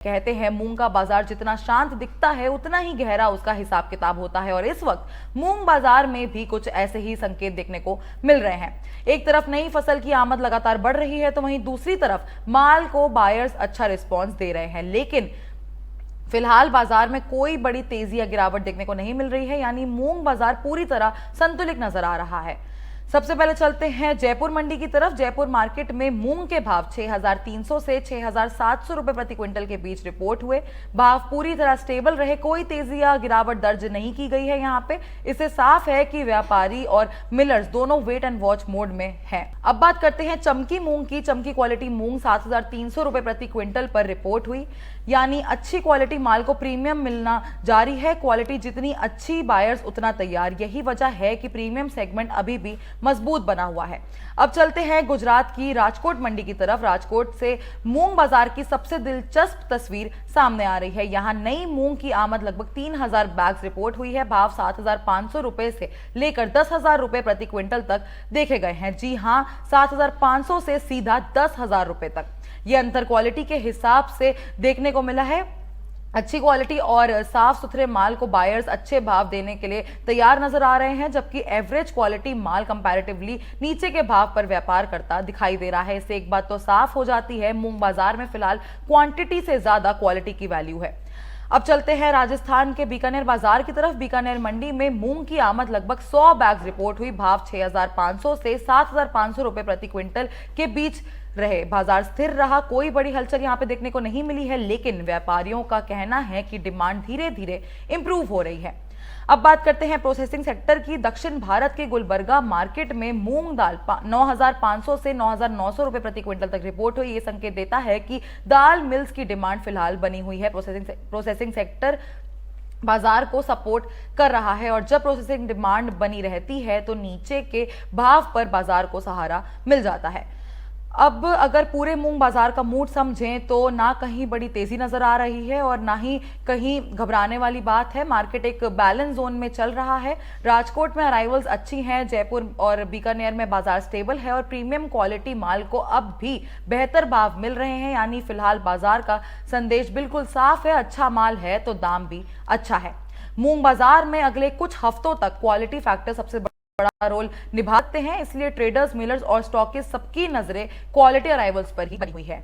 कहते हैं मूंग का बाजार जितना शांत दिखता है उतना ही गहरा उसका हिसाब किताब होता है और इस वक्त मूंग बाजार में भी कुछ ऐसे ही संकेत देखने को मिल रहे हैं। एक तरफ नई फसल की आमद लगातार बढ़ रही है तो वहीं दूसरी तरफ माल को बायर्स अच्छा रिस्पॉन्स दे रहे हैं, लेकिन फिलहाल बाजार में कोई बड़ी तेजी या गिरावट देखने को नहीं मिल रही है, यानी मूंग बाजार पूरी तरह संतुलित नजर आ रहा है। सबसे पहले चलते हैं जयपुर मंडी की तरफ। जयपुर मार्केट में मूंग के भाव 6,300 से 6,700 रुपए प्रति क्विंटल के बीच रिपोर्ट हुए। भाव पूरी तरह स्टेबल रहे, कोई तेजी या गिरावट दर्ज नहीं की गई है। यहाँ पे इससे साफ है कि व्यापारी और मिलर्स दोनों वेट एंड वॉच मोड में हैं। अब बात करते हैं चमकी मूंग की। चमकी क्वालिटी मूंग 7,300 रुपए प्रति क्विंटल पर रिपोर्ट हुई, यानी अच्छी क्वालिटी माल को प्रीमियम मिलना जारी है। क्वालिटी जितनी अच्छी बायर्स उतना तैयार, यही वजह है कि प्रीमियम सेगमेंट अभी भी मजबूत बना हुआ है। अब चलते हैं गुजरात की राजकोट मंडी की तरफ। राजकोट से मूंग बाजार की सबसे दिलचस्प तस्वीर सामने आ रही है। यहां नई मूंग की आमद लगभग 3,000 बैग्स रिपोर्ट हुई है। भाव 7,500 रुपए से लेकर 10,000 रुपए प्रति क्विंटल तक देखे गए हैं। जी हां, 7,500 से सीधा 10,000 रुपए तक। यह अंतर क्वालिटी के हिसाब से देखने को मिला है। अच्छी क्वालिटी और साफ सुथरे माल को बायर्स अच्छे भाव देने के लिए तैयार नजर आ रहे हैं, जबकि एवरेज क्वालिटी माल कंपैरेटिवली नीचे के भाव पर व्यापार करता दिखाई दे रहा है। इससे एक बात तो साफ हो जाती है, मूंग बाजार में फिलहाल क्वांटिटी से ज्यादा क्वालिटी की वैल्यू है। अब चलते हैं राजस्थान के बीकानेर बाजार की तरफ। बीकानेर मंडी में मूंग की आमद लगभग 100 बैग्स रिपोर्ट हुई। भाव 6,500 से 7,500 रुपए प्रति क्विंटल के बीच रहे। बाजार स्थिर रहा, कोई बड़ी हलचल यहां पे देखने को नहीं मिली है, लेकिन व्यापारियों का कहना है कि डिमांड धीरे धीरे इंप्रूव हो रही है। अब बात करते हैं प्रोसेसिंग सेक्टर की। दक्षिण भारत के गुलबर्गा मार्केट में मूंग दाल 9,500 से 9,900 रुपए प्रति क्विंटल तक रिपोर्ट हुई। ये संकेत देता है कि दाल मिल्स की डिमांड फिलहाल बनी हुई है। प्रोसेसिंग सेक्टर बाजार को सपोर्ट कर रहा है और जब प्रोसेसिंग डिमांड बनी रहती है तो नीचे के भाव पर बाजार को सहारा मिल जाता है। अब अगर पूरे मूंग बाजार का मूड समझें तो ना कहीं बड़ी तेजी नजर आ रही है और ना ही कहीं घबराने वाली बात है। मार्केट एक बैलेंस जोन में चल रहा है। राजकोट में अराइवल्स अच्छी हैं, जयपुर और बीकानेर में बाजार स्टेबल है और प्रीमियम क्वालिटी माल को अब भी बेहतर भाव मिल रहे हैं। यानी फिलहाल बाजार का संदेश बिल्कुल साफ है, अच्छा माल है तो दाम भी अच्छा है। मूंग बाजार में अगले कुछ हफ्तों तक क्वालिटी फैक्टर सबसे बड़ा रोल निभाते हैं, इसलिए ट्रेडर्स, मिलर्स और स्टॉकिस्ट सबकी नजरें क्वालिटी अराइवल्स पर ही बनी हुई है।